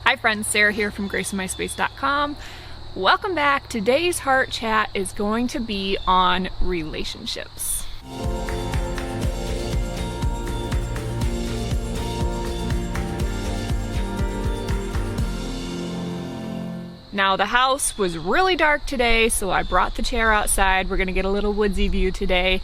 Hi friends, Sarah here from graceinmyspace.com. Welcome back. Today's heart chat is going to be on relationships. Now the house was really dark today, so I brought the chair outside. We're gonna get a little woodsy view today.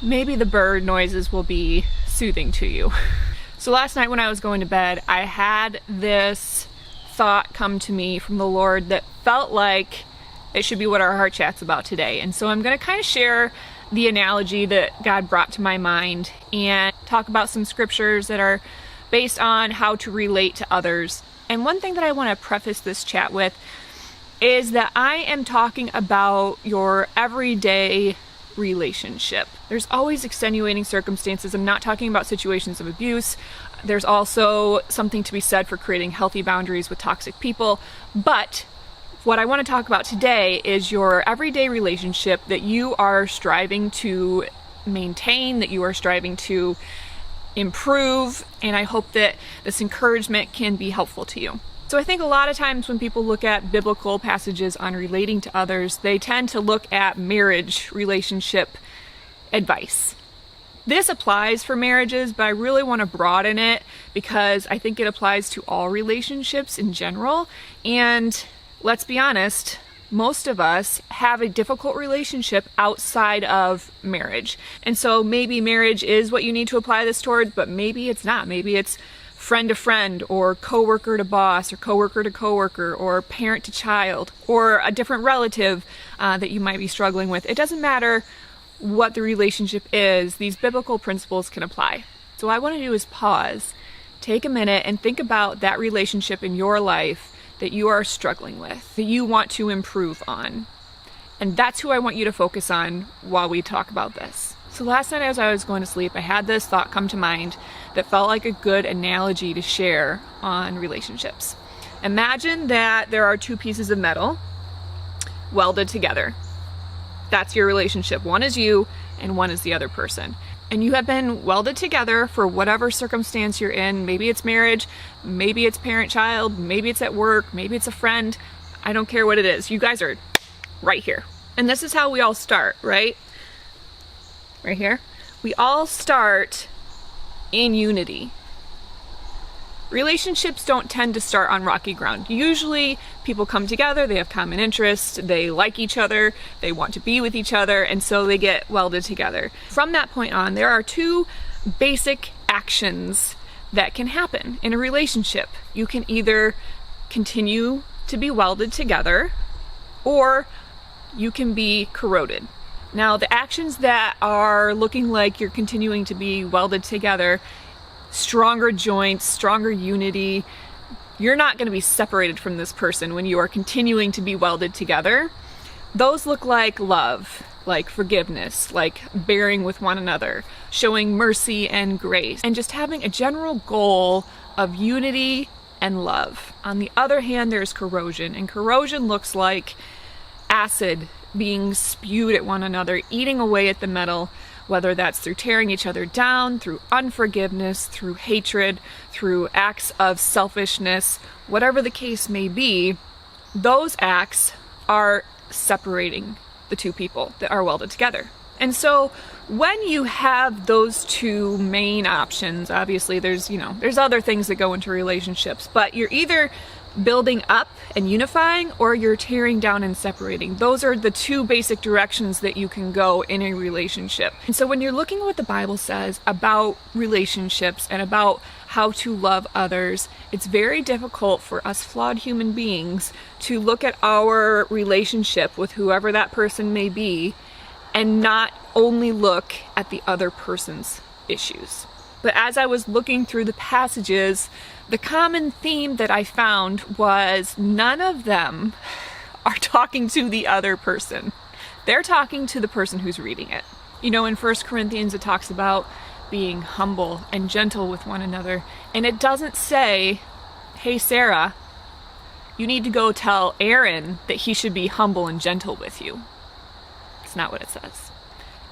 Maybe the bird noises will be soothing to you. So last night when I was going to bed, I had this thought come to me from the Lord that felt like it should be what our heart chat's about today. And so I'm going to kind of share the analogy that God brought to my mind and talk about some scriptures that are based on how to relate to others. And one thing that I want to preface this chat with is that I am talking about your everyday relationship. There's always extenuating circumstances. I'm not talking about situations of abuse. There's also something to be said for creating healthy boundaries with toxic people. But what I want to talk about today is your everyday relationship that you are striving to maintain, that you are striving to improve, and I hope that this encouragement can be helpful to you. So I think a lot of times when people look at biblical passages on relating to others, they tend to look at marriage relationship advice. This applies for marriages, but I really want to broaden it because I think it applies to all relationships in general. And let's be honest, most of us have a difficult relationship outside of marriage. And so maybe marriage is what you need to apply this towards, but maybe it's not. Maybe it's friend to friend, or coworker to boss, or coworker to coworker, or parent to child, or a different relative that you might be struggling with. It doesn't matter what the relationship is, these biblical principles can apply. So what I want to do is pause, take a minute, and think about that relationship in your life that you are struggling with, that you want to improve on. And that's who I want you to focus on while we talk about this. So last night as I was going to sleep, I had this thought come to mind that felt like a good analogy to share on relationships. Imagine that there are two pieces of metal welded together. That's your relationship. One is you and one is the other person. And you have been welded together for whatever circumstance you're in. Maybe it's marriage, maybe it's parent-child, maybe it's at work, maybe it's a friend. I don't care what it is. You guys are right here. And this is how we all start, right? Right here. We all start in unity. Relationships don't tend to start on rocky ground. Usually people come together, they have common interests, they like each other, they want to be with each other, and so they get welded together. From that point on, there are two basic actions that can happen in a relationship. You can either continue to be welded together, or you can be corroded. Now, the actions that are looking like you're continuing to be welded together, stronger joints, stronger unity, you're not going to be separated from this person when you are continuing to be welded together. Those look like love, like forgiveness, like bearing with one another, showing mercy and grace, and just having a general goal of unity and love. On the other hand, there's corrosion, and corrosion looks like acid being spewed at one another, eating away at the metal, whether that's through tearing each other down, through unforgiveness, through hatred, through acts of selfishness, whatever the case may be. Those acts are separating the two people that are welded together. And so when you have those two main options, obviously there's other things that go into relationships, but you're either building up and unifying, or you're tearing down and separating. Those are the two basic directions that you can go in a relationship. And so when you're looking at what the Bible says about relationships and about how to love others, it's very difficult for us flawed human beings to look at our relationship with whoever that person may be and not only look at the other person's issues. But as I was looking through the passages, the common theme that I found was none of them are talking to the other person. They're talking to the person who's reading it. You know, in 1 Corinthians it talks about being humble and gentle with one another. And it doesn't say, hey Sarah, you need to go tell Aaron that he should be humble and gentle with you. It's not what it says.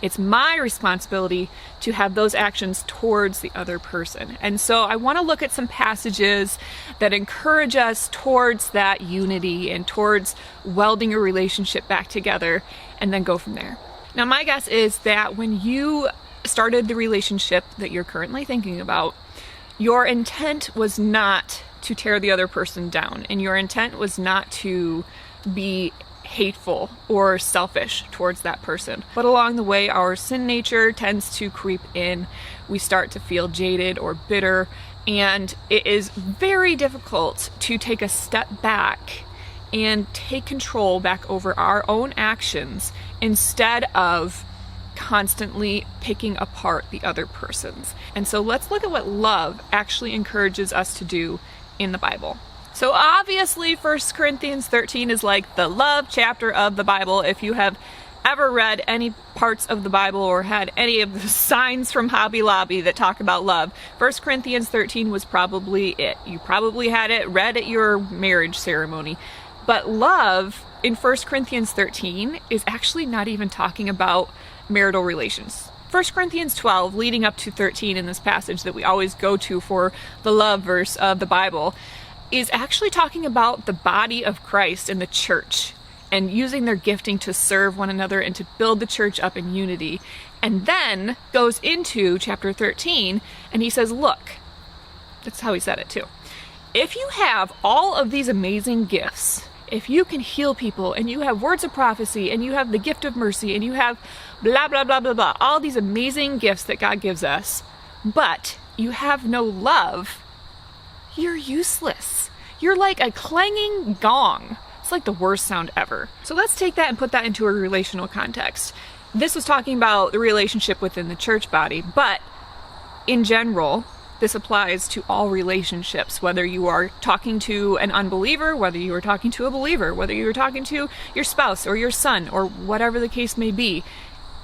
It's my responsibility to have those actions towards the other person. And so I want to look at some passages that encourage us towards that unity and towards welding a relationship back together, and then go from there. Now, my guess is that when you started the relationship that you're currently thinking about, your intent was not to tear the other person down, and your intent was not to be hateful or selfish towards that person. But along the way, our sin nature tends to creep in. We start to feel jaded or bitter, and it is very difficult to take a step back and take control back over our own actions instead of constantly picking apart the other person's. And so let's look at what love actually encourages us to do in the Bible. So obviously 1 Corinthians 13 is like the love chapter of the Bible. If you have ever read any parts of the Bible or had any of the signs from Hobby Lobby that talk about love, 1 Corinthians 13 was probably it. You probably had it read at your marriage ceremony. But love in 1 Corinthians 13 is actually not even talking about marital relations. 1 Corinthians 12, leading up to 13 in this passage that we always go to for the love verse of the Bible, is actually talking about the body of Christ and the church and using their gifting to serve one another and to build the church up in unity. And then goes into chapter 13 and he says, look, that's how he said it too. If you have all of these amazing gifts, if you can heal people and you have words of prophecy and you have the gift of mercy and you have blah, blah, blah, blah, blah, all these amazing gifts that God gives us, but you have no love, you're useless. You're like a clanging gong. It's like the worst sound ever. So let's take that and put that into a relational context. This was talking about the relationship within the church body, but in general, this applies to all relationships, whether you are talking to an unbeliever, whether you are talking to a believer, whether you are talking to your spouse or your son or whatever the case may be.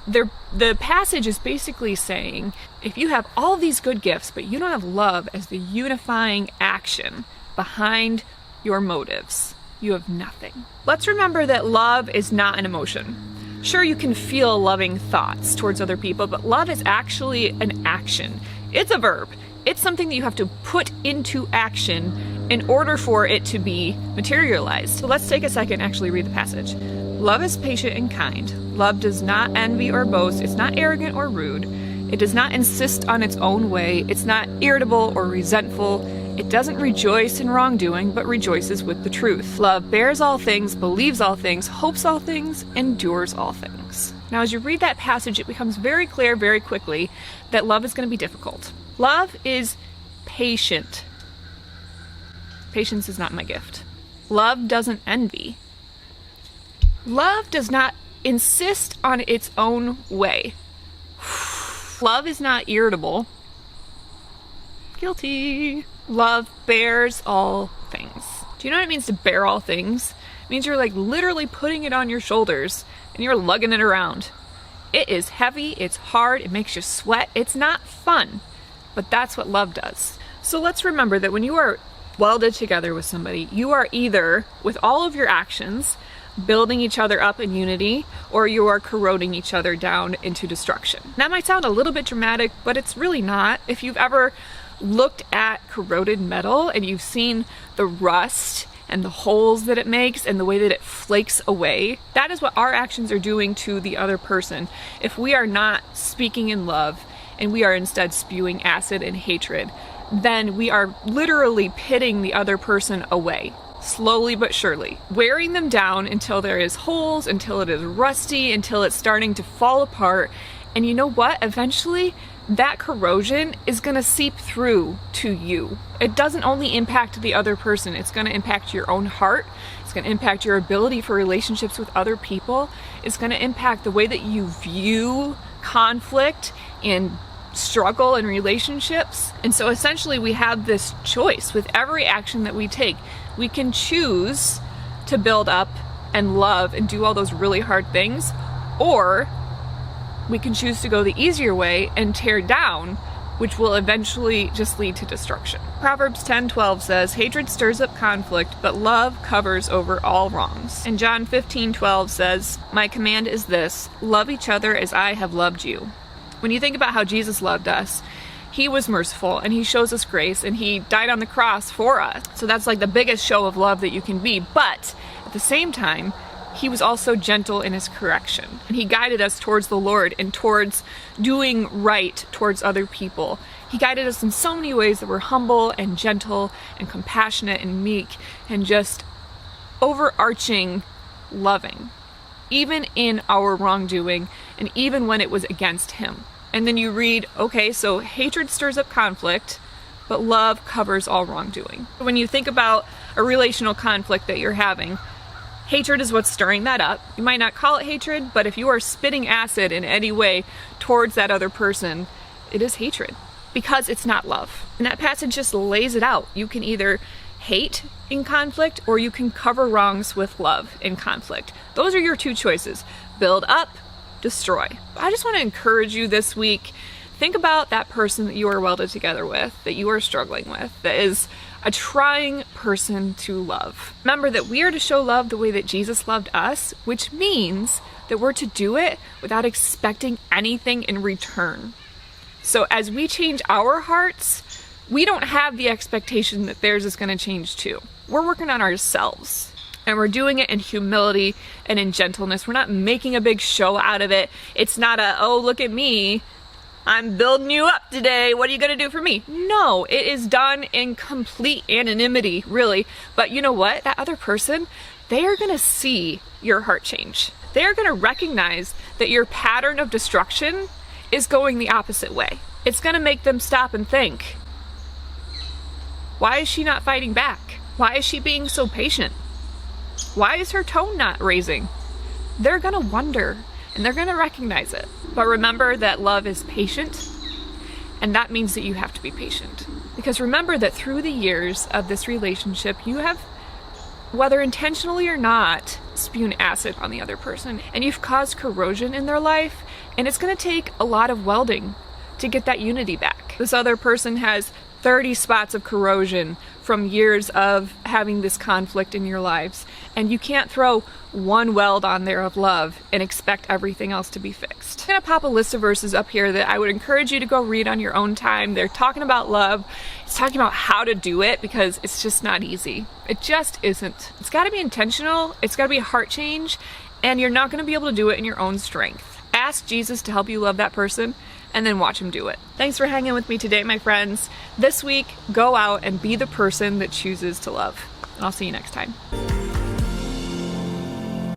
The passage is basically saying, if you have all these good gifts, but you don't have love as the unifying action behind your motives, you have nothing. Let's remember that love is not an emotion. Sure, you can feel loving thoughts towards other people, but love is actually an action. It's a verb. It's something that you have to put into action in order for it to be materialized. So let's take a second and actually read the passage. Love is patient and kind. Love does not envy or boast. It's not arrogant or rude. It does not insist on its own way. It's not irritable or resentful. It doesn't rejoice in wrongdoing, but rejoices with the truth. Love bears all things, believes all things, hopes all things, endures all things. Now, as you read that passage, it becomes very clear very quickly that love is going to be difficult. Love is patient. Patience is not my gift. Love doesn't envy. Love does not insist on its own way. Love is not irritable. Guilty. Love bears all things. Do you know what it means to bear all things? It means you're like literally putting it on your shoulders and you're lugging it around. It is heavy, it's hard, it makes you sweat, it's not fun. But that's what love does. So let's remember that when you are welded together with somebody, you are either, with all of your actions, building each other up in unity, or you are corroding each other down into destruction. That might sound a little bit dramatic, but it's really not. If you've ever looked at corroded metal and you've seen the rust and the holes that it makes and the way that it flakes away, that is what our actions are doing to the other person. If we are not speaking in love and we are instead spewing acid and hatred, then we are literally pitting the other person away, slowly but surely, wearing them down until there is holes, until it is rusty, until it's starting to fall apart. And you know what? Eventually, that corrosion is going to seep through to you. It doesn't only impact the other person, it's going to impact your own heart. It's going to impact your ability for relationships with other people. It's going to impact the way that you view conflict and struggle in relationships. And so essentially we have this choice with every action that we take. We can choose to build up and love and do all those really hard things, or we can choose to go the easier way and tear down which will eventually just lead to destruction. Proverbs 10:12 says, hatred stirs up conflict, but love covers over all wrongs. And John 15:12 says, my command is this, love each other as I have loved you. When you think about how Jesus loved us, he was merciful and he shows us grace and he died on the cross for us. So that's like the biggest show of love that you can be. But at the same time, he was also gentle in his correction. And he guided us towards the Lord and towards doing right towards other people. He guided us in so many ways that were humble and gentle and compassionate and meek and just overarching loving, even in our wrongdoing and even when it was against him. And then you read, okay, so hatred stirs up conflict, but love covers all wrongdoing. When you think about a relational conflict that you're having, hatred is what's stirring that up. You might not call it hatred, but if you are spitting acid in any way towards that other person, it is hatred because it's not love. And that passage just lays it out. You can either hate in conflict or you can cover wrongs with love in conflict. Those are your two choices. Build up, destroy. I just want to encourage you this week, think about that person that you are welded together with, that you are struggling with, that is a trying person to love. Remember that we are to show love the way that Jesus loved us, which means that we're to do it without expecting anything in return. So as we change our hearts, we don't have the expectation that theirs is going to change too. We're working on ourselves. And we're doing it in humility and in gentleness. We're not making a big show out of it. It's not a, oh, look at me, I'm building you up today, what are you gonna do for me? No, it is done in complete anonymity, really. But you know what? That other person, they are gonna see your heart change. They are gonna recognize that your pattern of destruction is going the opposite way. It's gonna make them stop and think, why is she not fighting back? Why is she being so patient? Why is her tone not raising? They're gonna wonder and they're gonna recognize it. But remember that love is patient, and that means that you have to be patient. Because remember that through the years of this relationship, you have, whether intentionally or not, spewed acid on the other person, and you've caused corrosion in their life, and it's gonna take a lot of welding to get that unity back. This other person has 30 spots of corrosion from years of having this conflict in your lives. And you can't throw one weld on there of love and expect everything else to be fixed. I'm gonna pop a list of verses up here that I would encourage you to go read on your own time. They're talking about love. It's talking about how to do it because it's just not easy. It just isn't. It's gotta be intentional. It's gotta be a heart change. And you're not gonna be able to do it in your own strength. Ask Jesus to help you love that person and then watch him do it. Thanks for hanging with me today, my friends. This week, go out and be the person that chooses to love. And I'll see you next time.